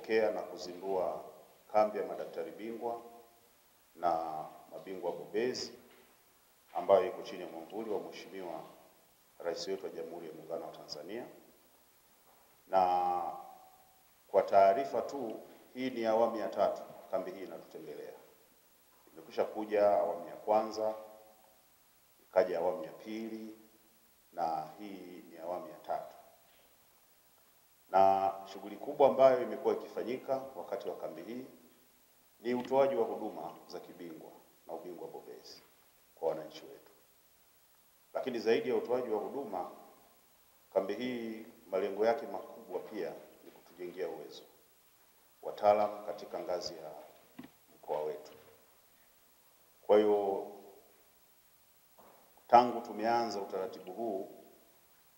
kupokea na kuzindua kambi ya madaktari bingwa na mabingwa bobezi ambayo iko chini ya mwamvuli wa Mheshimiwa Rais wetu wa Jamhuri ya Muungano wa Tanzania. Na kwa taarifa tu, hii ni awamu ya 3 kambi hii inatutembelea. Imekwisha kuja awamu ya kwanza, ikaja awamu ya pili, na hii ni awamu ya 3. Na shughuli kubwa ambayo imekuwa ikifanyika wakati wa kambi hii ni utoaji wa huduma za kibingwa na ubingwa bobezi kwa wananchi wetu. Lakini zaidi ya utoaji wa huduma, kambi hii malengo yake makubwa pia ni kutujengea uwezo wataalamu katika ngazi ya mkoa wetu. Kwa hiyo tangu tumeanza utaratibu huu,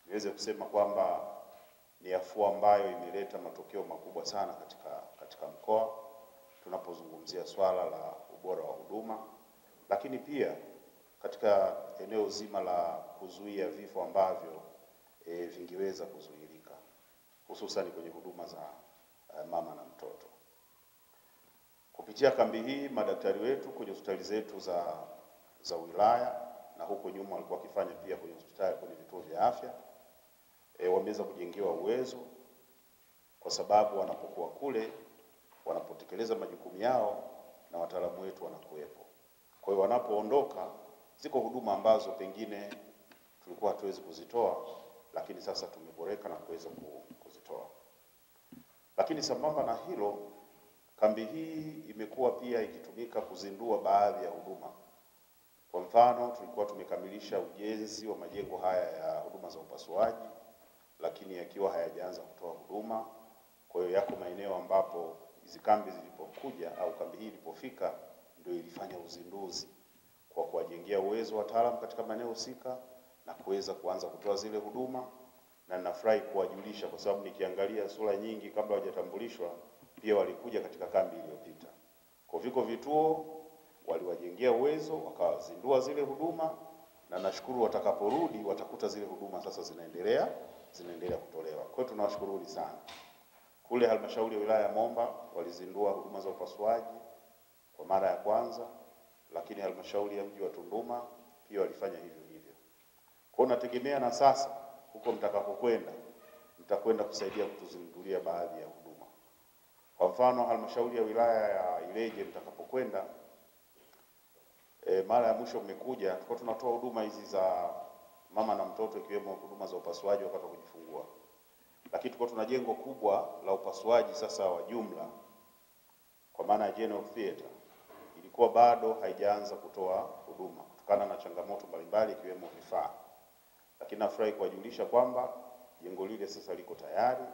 niweze kusema kwamba ni afua ambayo imeleta matokeo makubwa sana katika mkoa tunapozungumzia swala la ubora wa huduma, lakini pia katika eneo zima la kuzuia vifo ambavyo vingeweza kuzuilika, hususan kwenye huduma za mama na mtoto. Kupitia kambi hii, madaktari wetu kwenye hospitali zetu za wilaya na huko nyuma walikuwa wakifanya pia kwenye hospitali, kwenye vituo vya afya, wameweza kujengewa uwezo, kwa sababu wanapokuwa kule wanapotekeleza majukumu yao na wataalamu wetu wanakuwepo. Kwa hiyo wanapoondoka, ziko huduma ambazo pengine tulikuwa hatuwezi kuzitoa, lakini sasa tumeboreka na kuweza kuzitoa. Lakini sambamba na hilo, kambi hii imekuwa pia ikitumika kuzindua baadhi ya huduma. Kwa mfano, tulikuwa tumekamilisha ujenzi wa majengo haya ya huduma za upasuaji, lakini yakiwa hayajaanza kutoa huduma. Kwa hiyo yako maeneo ambapo hizi kambi zilipokuja au kambi hii ilipofika ndio ilifanya uzinduzi kwa kuwajengea uwezo wataalamu katika maeneo husika na kuweza kuanza kutoa zile huduma. Na ninafurahi kuwajulisha kwa sababu nikiangalia sura nyingi kabla hawajatambulishwa pia walikuja katika kambi iliyopita. Kwa viko vituo waliwajengea uwezo, wakawazindua zile huduma, na nashukuru watakaporudi watakuta zile huduma sasa zinaendelea kutolewa. Kwa hiyo tunawashukuruni sana. Kule halmashauri ya wilaya ya Momba walizindua huduma za upasuaji kwa mara ya kwanza, lakini halmashauri ya mji wa Tunduma pia walifanya hivyo hivyo. Kwa hiyo nategemea na sasa huko mtakapokwenda mtakwenda kusaidia kutuzindulia baadhi ya huduma. Kwa mfano, halmashauri ya wilaya ya Ileje mtakapokwenda, mara ya mwisho mmekuja, tulikuwa tunatoa huduma hizi za mama na mtoto, ikiwemo huduma za upasuaji wakati wa kujifungua. Lakini tulikuwa tuna jengo kubwa la upasuaji sasa wa jumla, kwa maana ya general theater, ilikuwa bado haijaanza kutoa huduma kutokana na changamoto mbalimbali ikiwemo vifaa. Lakini nafurahi kuwajulisha kwamba jengo lile sasa liko tayari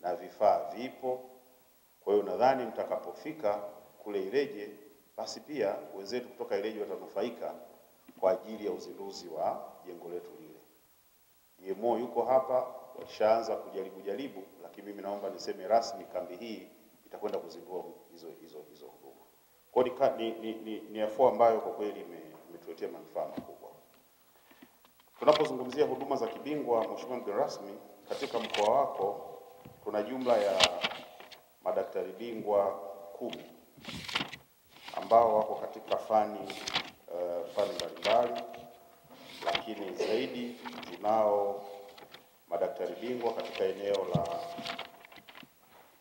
na vifaa vipo. Kwa hiyo nadhani mtakapofika kule Ileje, basi pia wenzetu kutoka Ileje watanufaika kwa ajili ya uzinduzi wa jengo letu lile. DMO yuko hapa, washaanza kujaribu, lakini mimi naomba niseme rasmi kambi hii itakwenda kuzindua hizo huduma. Kwa ni afua ambayo kwa kweli imetuletea manufaa makubwa. Tunapozungumzia huduma za kibingwa, Mheshimiwa mgeni rasmi, katika mkoa wako tuna jumla ya madaktari bingwa 10 ambao wako katika fani mbalimbali, lakini zaidi tunao madaktari bingwa katika eneo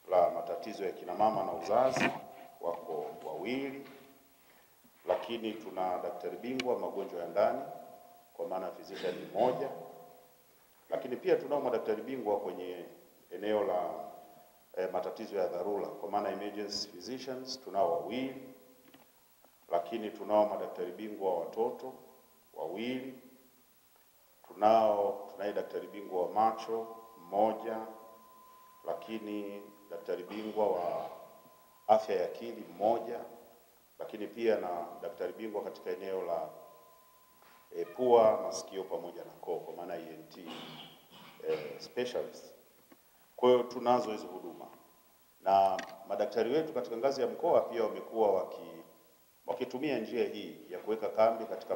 la matatizo ya kina mama na uzazi wako 2, lakini tuna daktari bingwa magonjwa ya ndani kwa maana physician 1, lakini pia tunao madaktari bingwa kwenye eneo la matatizo ya dharura kwa maana emergency physicians tunao 2, lakini tunao madaktari bingwa wa watoto 2, tunaye daktari bingwa wa macho 1, lakini daktari bingwa wa afya ya akili 1, lakini pia na daktari bingwa katika eneo la pua, masikio pamoja na koo kwa maana ENT specialist. Kwa hiyo tunazo hizo huduma, na madaktari wetu katika ngazi ya mkoa pia wamekuwa wakitumia njia hii ya kuweka kambi katika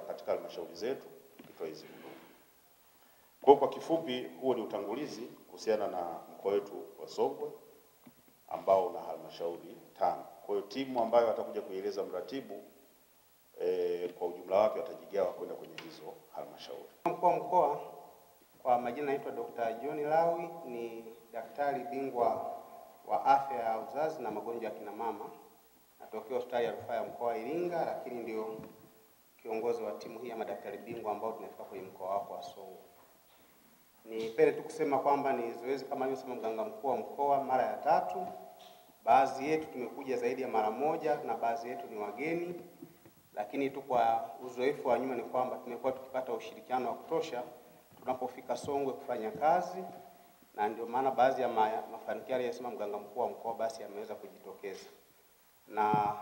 katika halmashauri zetu kutoa hizo huduma. Kwa kifupi, huo ni utangulizi kuhusiana na mkoa wetu wa Songwe halmashauri 5. Kwa hiyo timu ambayo atakuja kuieleza mratibu kwa ujumla wake watajigawa kwenda kwenye hizo halmashauri. Mkuu wa mkoa kwa majina naitwa Dr. John Lawi, ni daktari bingwa wa afya ya uzazi na magonjwa ya kina mama. Natokea hospitali ya rufaa ya mkoa wa Iringa, lakini ndio kiongozi wa timu hii ya madaktari bingwa ambao tunafika kwenye mkoa wako wa Songwe. Nipende tu kusema kwamba ni zoezi kama alivyosema mganga mkuu wa mkoa mara ya 3. Baadhi yetu tumekuja zaidi ya mara moja na baadhi yetu ni wageni, lakini tu kwa uzoefu wa nyuma ni kwamba tumekuwa tukipata ushirikiano wa kutosha tunapofika Songwe kufanya kazi, na ndio maana baadhi ya mafanikio aliyosema mganga mkuu wa mkoa basi yameweza kujitokeza. Na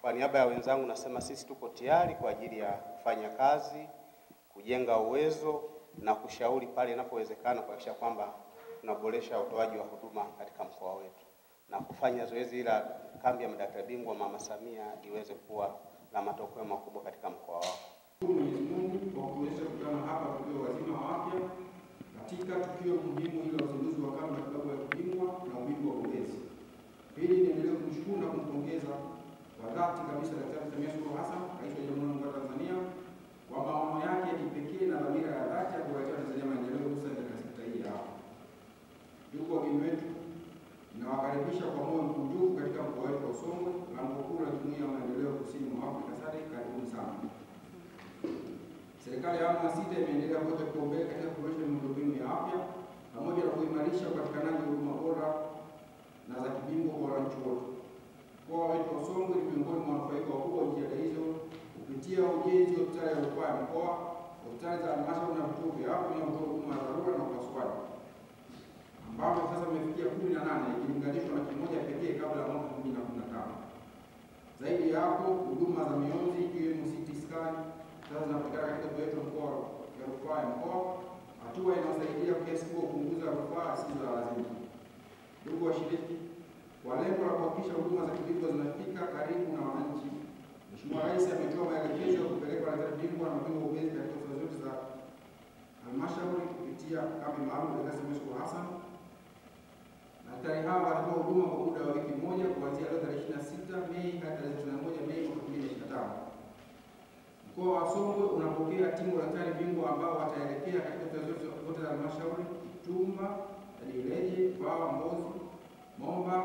kwa niaba ya wenzangu nasema sisi tuko tayari kwa ajili ya kufanya kazi, kujenga uwezo na kushauri pale inapowezekana kuhakikisha kwamba tunaboresha utoaji wa huduma katika mkoa wetu na kufanya zoezi la kambi ya madaktari bingwa Mama Samia iweze kuwa na matokeo makubwa katika mkoa wako. Mwenyezi Mungu kwa kuweza kukutana hapa tukiwa wazima wa afya katika tukio muhimu hili la uzinduzi wa kambi ya matibabu ya kibingwa na ubingwa bobezi. Pili, niendelee kumshukuru na kumpongeza kwa dhati kabisa Daktari Samia Suluhu Hassan, Rais wa Jamhuri ya Muungano wa Tanzania, kwa maono yake ya kipekee na dhamira ya dhati ya kuwaletea Tanzania maendeleo hususan katika sekta hii ya afya. Ndugu wageni wetu, ninawakaribisha kwa moyo mkunjufu katika mkoa wetu wa Songwe, lango kuu la Jumuiya ya Maendeleo Kusini mwa Afrika SADC. Karibuni sana. Serikali ya awamu ya 6 imeendelea kuweka kipaumbele katika kuboresha miundombinu ya afya pamoja na kuimarisha upatikanaji wa huduma bora na za kibingwa kwa wananchi wote. Mkoa wetu wa Songwe ni miongoni mwa wanufaika wakubwa wa jitihada hizo kupitia ujenzi wa hospitali ya rufaa ya mkoa, hospitali za halmashauri na vituo vya afya vinavyotoa huduma ya dharura na upasuaji, ambapo sasa vimefikia 18 ikilinganishwa na kimoja pekee kabla ya mwaka 2015. Zaidi ya hapo, huduma za mionzi ikiwemo CT scan sasa zinapatikana katika hospitali yetu mkoa ya rufaa ya mkoa, hatua inayosaidia kiasi kubwa kupunguza rufaa zisizo za lazima. Ndugu washiriki, kwa lengo la kuhakikisha huduma za kibingwa zinafika karibu na wananchi, Mheshimiwa Rais ametoa maelekezo ya kupeleka madaktari bingwa na mabingwa bobezi katika hospitali zote za halmashauri kupitia kambi maalum ya Daktari Samia Suluhu Hassan. Daktari hawa watatoa huduma kwa muda wa wiki moja kuanzia leo tarehe 26 Mei hadi tarehe 21 Mei 2025. Mkoa wa Songwe unapokea timu ya daktari bingwa ambao wataelekea katika hospitali zote za halmashauri: Tumba, Ileje, Bawa, Mbozi, Momba,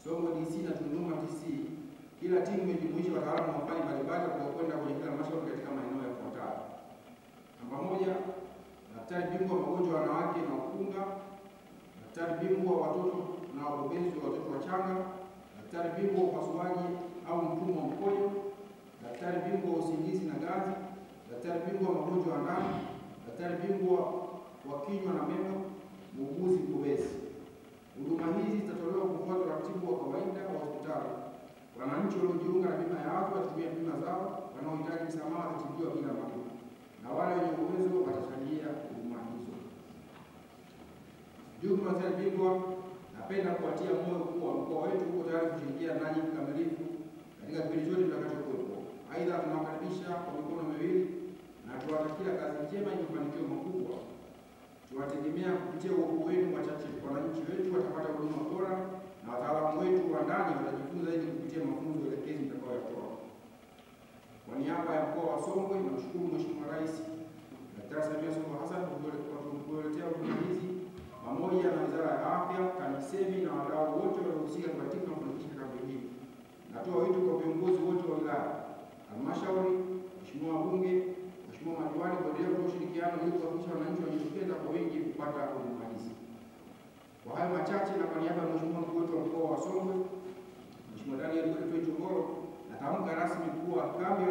Songwe DC na Tunduma DC. Kila timu imejumuisha wataalamu wa fani mbalimbali kwa kwenda kwenye kila halmashauri katika maeneo yafuatayo. Namba 1, daktari bingwa magonjwa ya wanawake na ukunga, daktari bingwa wa watoto na wabobezi wa watoto wachanga, daktari bingwa wa upasuaji au mfumo wa mkojo, daktari bingwa wa usingizi na gazi, daktari bingwa wa magonjwa ya ndani, daktari bingwa wa kinywa na meno, muuguzi mbobezi. Huduma hizi zitatolewa kufuata utaratibu wa kawaida wa hospitali. Wananchi waliojiunga na bima ya afya watatumia bima zao, wanaohitaji msamaha watatibiwa bila malipo, na wale wenye uwezo watachangia huduma hizo. Ndugu madaktari bingwa, napenda kuwatia moyo kuwa mkoa wetu uko tayari kushirikiana nanyi kikamilifu katika kipindi chote kitakachokuwepo. Aidha, tunawakaribisha kwa mikono miwili na tuwatakia kazi njema yenye mafanikio makubwa. Tunategemea kupitia uwepo wenu wachache wananchi wetu watapata huduma bora na wataalamu wetu wa ndani watajifunza zaidi kupitia mafunzo elekezi mtakayoyatoa. Kwa niaba ya mkoa wa Songwe, namshukuru Mheshimiwa Rais Daktari Samia Suluhu Hassan kwa kutuletea huduma hizi pamoja na Wizara ya Afya, TAMISEMI na wadau wote waliohusika katika kufanikisha kambi hii. Natoa wito kwa viongozi wote wa wilaya, halmashauri, Mheshimiwa wabunge, Mheshimiwa madiwani kuendelea kutoa ushirikiano ili kuhakikisha wananchi wanajitokeza kwa wingi kupata huduma hizi. Kwa hayo machache na kwa niaba ya Mheshimiwa mkuu wetu wa mkoa wa Songwe, Mheshimiwa Daniel Chongolo, natamka rasmi kuwa kambi ya